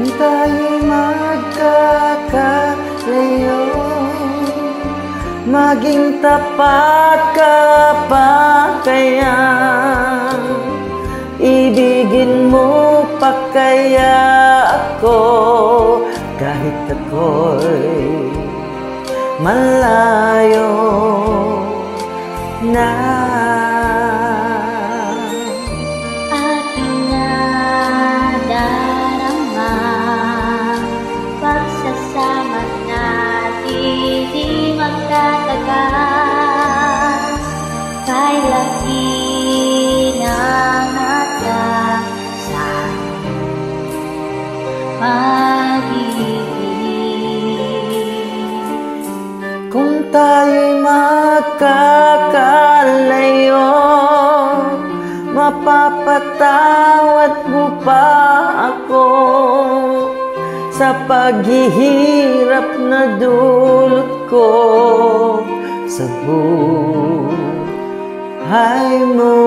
kung tayo'y magkakalayo, maging tapat ka pa kaya? Ibigin mo pa kaya ako kahit ako'y malayo na? Aking nadarama, pagsasama natin di magtatagal. Kailan inangatang sa pag-ibig. Kung tayo'y magkakalayo, mapapatawad mo pa ako sa paghihirap na dulot ko sa buhay mo.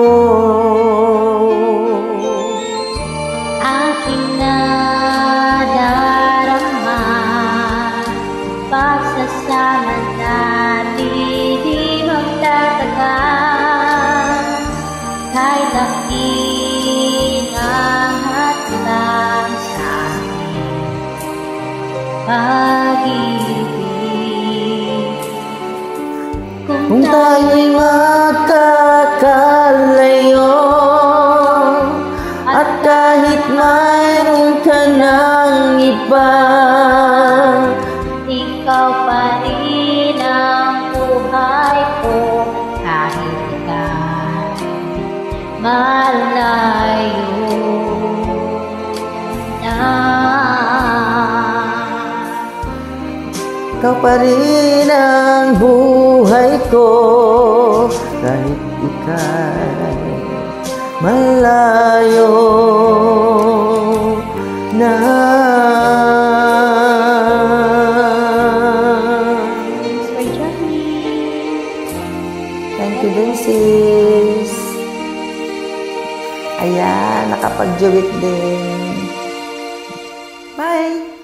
Aking nadarama, pagsasama natin di magtatagal. Kailan inangat lang sa aking pag-ibig. Kung tayo'y magkakalayo, at kahit mayroon ka ng iba, ikaw pa rin ang buhay ko kahit ika'y malayo na. ikaw pa rin ang buhay ko kahit ika'y malayo na. Thanks for joining. Thank you din, sis. Ayan, nakapag-duet din. Bye!